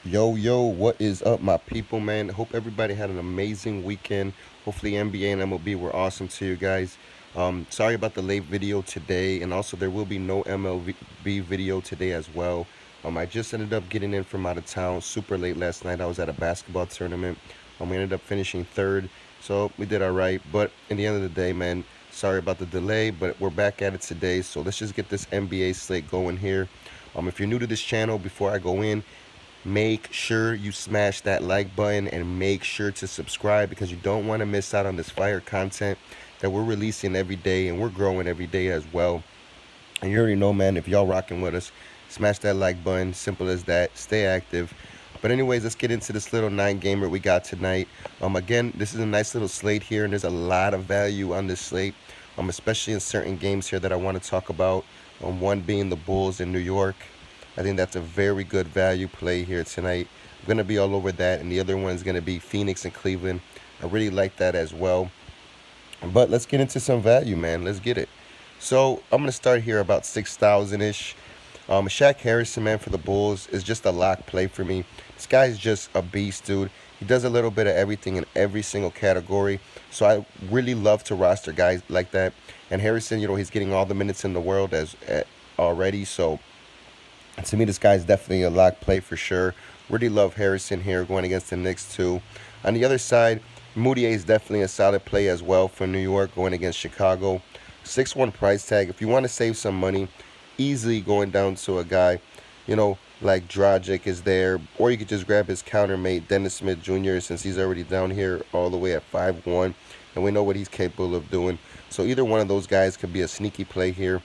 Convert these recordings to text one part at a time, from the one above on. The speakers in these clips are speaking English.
Yo, what is up, my people, man? Hope everybody had an amazing weekend. Hopefully, NBA and MLB were awesome to you guys. Sorry about the late video today, and also there will be no MLB video today as well. I just ended up getting in from out of town super late last night. I was at a basketball tournament. We ended up finishing third, so we did all right. But in the end of the day, man, sorry about the delay, but we're back at it today. So let's just get this NBA slate going here. If you're new to this channel, before I go in, make sure you smash that like button and make sure to subscribe because you don't want to miss out on this fire content that we're releasing every day, and we're growing every day as well. And you already know, man, if y'all rocking with us, smash that like button. Simple as that. Stay active. But anyways, let's get into this little 9-gamer we got tonight. Again, this is a nice little slate here, and there's a lot of value on this slate, especially in certain games here that I want to talk about. One being the Bulls in New York. I think that's a very good value play here tonight. I'm going to be all over that, and the other one is going to be Phoenix and Cleveland. I really like that as well. But let's get into some value, man. Let's get it. So I'm going to start here about 6,000-ish. Shaq Harrison, man, for the Bulls is just a lock play for me. This guy's just a beast, dude. He does a little bit of everything in every single category. So I really love to roster guys like that. And Harrison, he's getting all the minutes in the world already. So to me, this guy's definitely a lock play for sure. Really love Harrison here going against the Knicks too. On the other side, Moutier is definitely a solid play as well for New York going against Chicago. 6-1 price tag. If you want to save some money, easily going down to a guy, like Dragic is there. Or you could just grab his countermate, Dennis Smith Jr., since he's already down here all the way at 5-1. And we know what he's capable of doing. So either one of those guys could be a sneaky play here.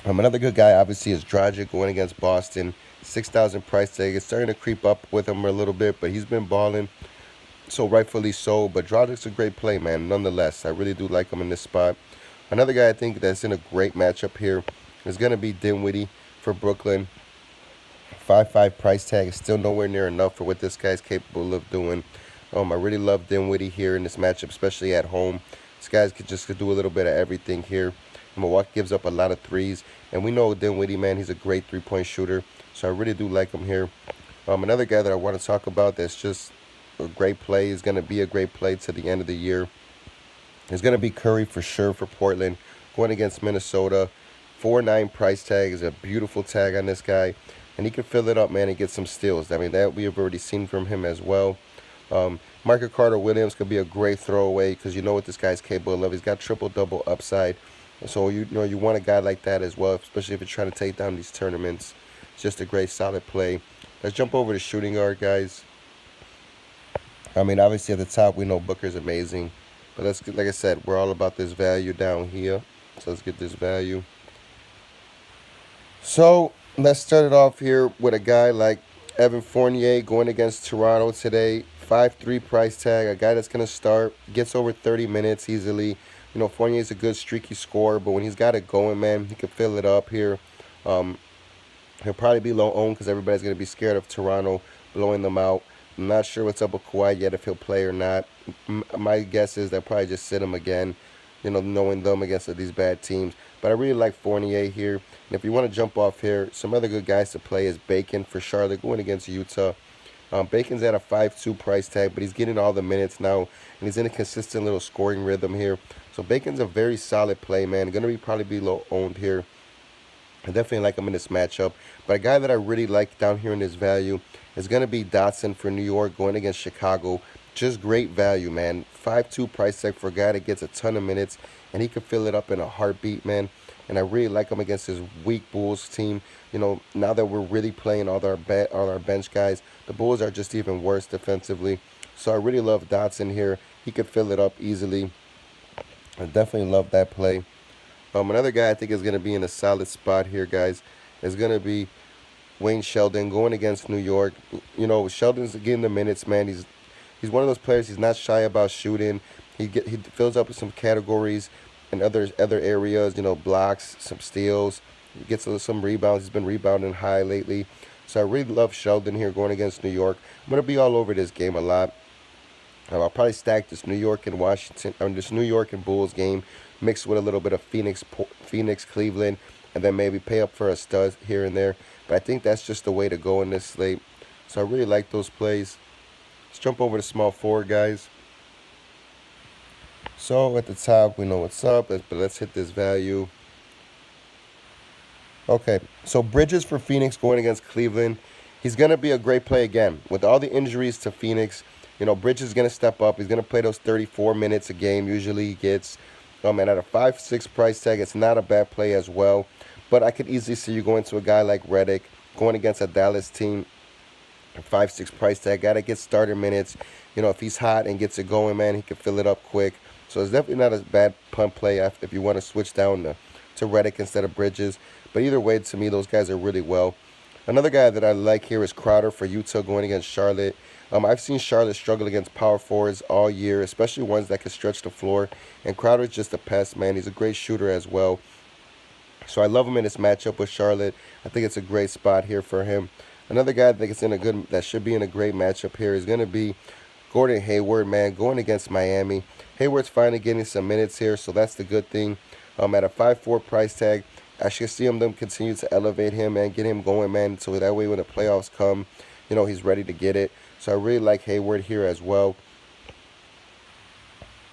Another good guy, obviously, is Dragic going against Boston. 6,000 price tag. It's starting to creep up with him a little bit, but he's been balling, so rightfully so. But Dragic's a great play, man, nonetheless. I really do like him in this spot. Another guy I think that's in a great matchup here is going to be Dinwiddie for Brooklyn. 5-5 price tag is still nowhere near enough for what this guy's capable of doing. I really love Dinwiddie here in this matchup, especially at home. This guy's could do a little bit of everything here. Milwaukee gives up a lot of threes, and we know Dinwiddie, man, he's a great three-point shooter, so I really do like him here. Another guy that I want to talk about that's just a great play, is going to be a great play to the end of the year, is going to be Curry for sure for Portland, going against Minnesota. 4-9 price tag is a beautiful tag on this guy, and he can fill it up, man, and get some steals. I mean, that we have already seen from him as well. Michael Carter-Williams could be a great throwaway because you know what this guy's capable of. He's got triple-double upside. So, you want a guy like that as well, especially if you're trying to take down these tournaments. It's just a great, solid play. Let's jump over to shooting guard, guys. I mean, obviously at the top, we know Booker's amazing. But like I said, we're all about this value down here. So let's get this value. So let's start it off here with a guy like Evan Fournier going against Toronto today. 5-3 price tag, a guy that's going to start, gets over 30 minutes easily. Fournier's a good streaky scorer, but when he's got it going, man, he can fill it up here. He'll probably be low owned because everybody's going to be scared of Toronto blowing them out. I'm not sure what's up with Kawhi yet, if he'll play or not. My guess is they'll probably just sit him again, knowing them against these bad teams. But I really like Fournier here. And if you want to jump off here, some other good guys to play is Bacon for Charlotte going against Utah. Bacon's at a 5-2 price tag, but he's getting all the minutes now, and he's in a consistent little scoring rhythm here. So Bacon's a very solid play, man. Going to probably be low owned here. I definitely like him in this matchup. But a guy that I really like down here in this value is going to be Dotson for New York going against Chicago. Just great value, man. 5-2 price tag for a guy that gets a ton of minutes, and he can fill it up in a heartbeat, man. And I really like him against his weak Bulls team. Now that we're really playing all our bench guys, the Bulls are just even worse defensively. So I really love Dotson here. He could fill it up easily. I definitely love that play. Another guy I think is going to be in a solid spot here, guys, is going to be Wayne Sheldon going against New York. Sheldon's getting the minutes, man. He's one of those players. He's not shy about shooting. He fills up with some categories in other areas. Blocks, some steals, he gets some rebounds. He's been rebounding high lately. So I really love Sheldon here going against New York. I'm gonna be all over this game a lot. I'll probably stack this New York and this New York and Bulls game, mixed with a little bit of Phoenix, Cleveland, and then maybe pay up for a stud here and there. But I think that's just the way to go in this slate. So I really like those plays. Let's jump over to small forward, guys. So at the top, we know what's up, but let's hit this value. Okay, so Bridges for Phoenix going against Cleveland. He's going to be a great play again. With all the injuries to Phoenix, Bridges is going to step up. He's going to play those 34 minutes a game usually he gets. And at a 5-6 price tag, it's not a bad play as well. But I could easily see you going to a guy like Reddick, going against a Dallas team, a 5-6 price tag. Got to get starter minutes. If he's hot and gets it going, man, he can fill it up quick. So it's definitely not a bad punt play if you want to switch down to Reddick instead of Bridges. But either way, to me, those guys are really well. Another guy that I like here is Crowder for Utah going against Charlotte. I've seen Charlotte struggle against power forwards all year, especially ones that can stretch the floor. And Crowder's just a pest, man. He's a great shooter as well. So I love him in this matchup with Charlotte. I think it's a great spot here for him. Another guy that should be in a great matchup here is going to be Gordon Hayward, man, going against Miami. Hayward's finally getting some minutes here, so that's the good thing. At a 5-4 price tag, I should see them continue to elevate him and get him going, man. So that way when the playoffs come, he's ready to get it. So I really like Hayward here as well.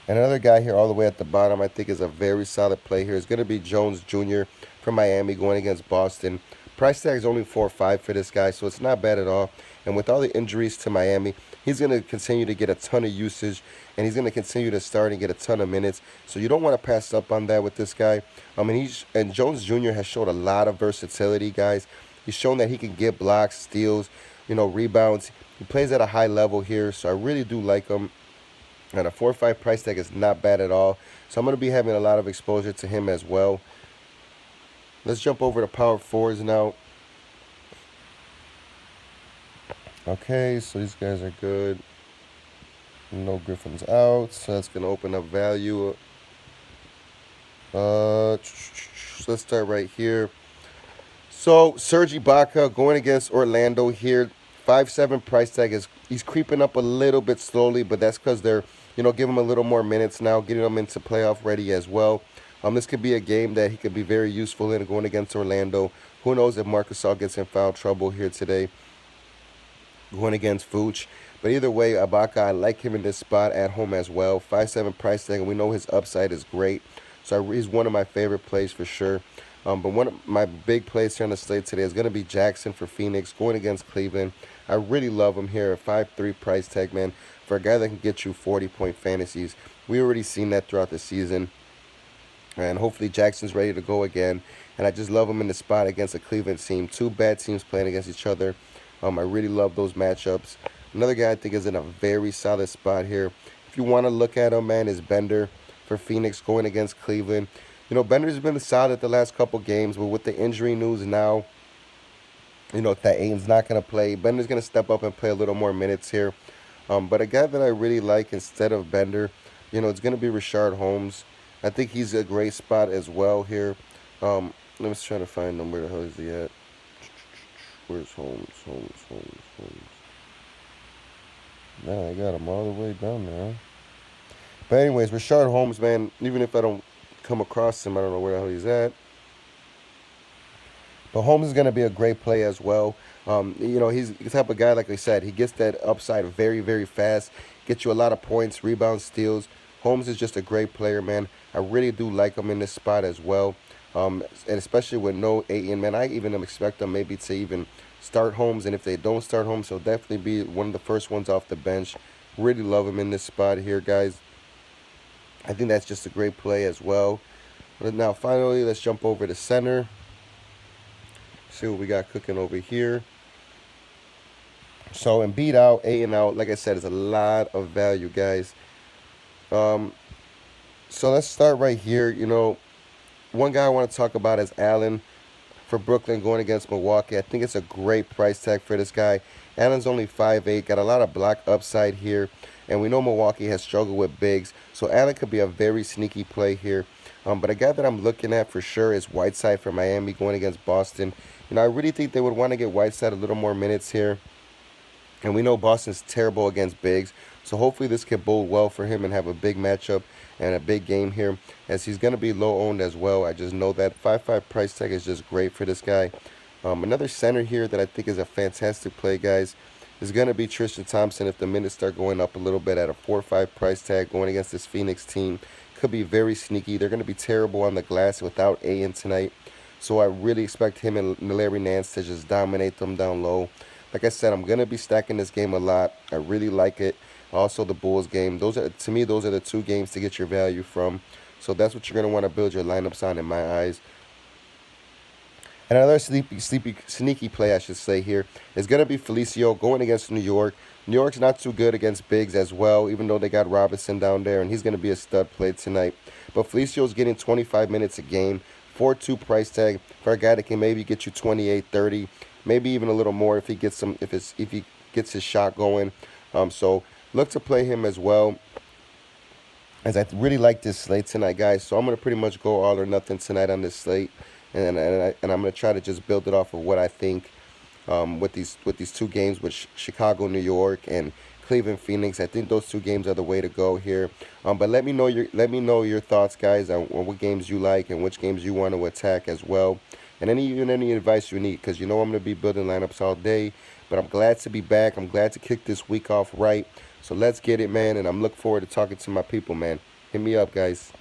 And another guy here all the way at the bottom I think is a very solid play here is going to be Jones Jr. from Miami going against Boston. Price tag is only 4-5 for this guy, so it's not bad at all. And with all the injuries to Miami, he's going to continue to get a ton of usage, and he's going to continue to start and get a ton of minutes. So you don't want to pass up on that with this guy. And Jones Jr. has showed a lot of versatility, guys. He's shown that he can get blocks, steals, rebounds. He plays at a high level here, so I really do like him. And a 4-5 price tag is not bad at all. So I'm going to be having a lot of exposure to him as well. Let's jump over to power forwards now. Okay, so these guys are good. No Griffin's out, so that's going to open up value. Let's start right here. So Serge Ibaka going against Orlando here. 5-7 price tag he's creeping up a little bit slowly, but that's because they're give him a little more minutes now, getting him into playoff ready as well. This could be a game that he could be very useful in going against Orlando. Who knows if Marc Gasol gets in foul trouble here today going against Vooch. But either way, Ibaka, I like him in this spot at home as well. 5-7 price tag, and we know his upside is great. So he's one of my favorite plays for sure. But one of my big plays here on the slate today is going to be Jackson for Phoenix going against Cleveland. I really love him here at 5-3 price tag, man, for a guy that can get you 40-point fantasies. We already seen that throughout the season. And hopefully Jackson's ready to go again. And I just love him in the spot against a Cleveland team. Two bad teams playing against each other. I really love those matchups. Another guy I think is in a very solid spot here. If you want to look at him, man, is Bender for Phoenix going against Cleveland. Bender's been solid the last couple games, but with the injury news now, if that Aiden's not going to play, Bender's going to step up and play a little more minutes here. But a guy that I really like instead of Bender, it's going to be Richard Holmes. I think he's a great spot as well here. Let me try to find him. Where the hell is he at? Where's Holmes? Holmes. Man, I got him all the way down there. But anyways, Richard Holmes, man, even if I don't come across him, I don't know where the hell he's at. But Holmes is going to be a great play as well. He's the type of guy, like I said, he gets that upside very, very fast. Gets you a lot of points, rebounds, steals. Holmes is just a great player, man. I really do like him in this spot as well. And especially with no Ayton, man, I even expect them maybe to even start Holmes. And if they don't start Holmes, he'll definitely be one of the first ones off the bench. Really love him in this spot here, guys. I think that's just a great play as well. But now, finally, let's jump over to center. See what we got cooking over here. So, Embiid out, Ayton out. Like I said, it's a lot of value, guys. So let's start right here. One guy I want to talk about is Allen for Brooklyn going against Milwaukee. I think it's a great price tag for this guy. Allen's only 5'8", got a lot of block upside here. And we know Milwaukee has struggled with bigs. So Allen could be a very sneaky play here. But a guy that I'm looking at for sure is Whiteside for Miami going against Boston. I really think they would want to get Whiteside a little more minutes here. And we know Boston's terrible against bigs. So hopefully this can bode well for him and have a big matchup and a big game here, as he's going to be low owned as well. I just know that 5.5 price tag is just great for this guy. Another center here that I think is a fantastic play, guys, is going to be Tristan Thompson if the minutes start going up a little bit at a 4-5 price tag going against this Phoenix team. Could be very sneaky. They're going to be terrible on the glass without Aiden tonight. So I really expect him and Larry Nance to just dominate them down low. Like I said, I'm going to be stacking this game a lot. I really like it. Also, the Bulls game. Those are, to me, those are the two games to get your value from. So that's what you're going to want to build your lineups on in my eyes. And another sneaky play, I should say here, is going to be Felicio going against New York. New York's not too good against bigs as well, even though they got Robinson down there, and he's going to be a stud play tonight. But Felicio's getting 25 minutes a game, 4-2 price tag for a guy that can maybe get you 28, 30, maybe even a little more if he gets if he gets his shot going. So look to play him as well, as I really like this slate tonight, guys. So I'm going to pretty much go all or nothing tonight on this slate. And I'm going to try to just build it off of what I think with these two games with Chicago, New York, and Cleveland, Phoenix. I think those two games are the way to go here. But let me know your thoughts, guys, on what games you like and which games you want to attack as well, and any advice you need, because you know I'm going to be building lineups all day. But I'm glad to be back. I'm glad to kick this week off right. So let's get it, man. And I'm looking forward to talking to my people, man. Hit me up, guys.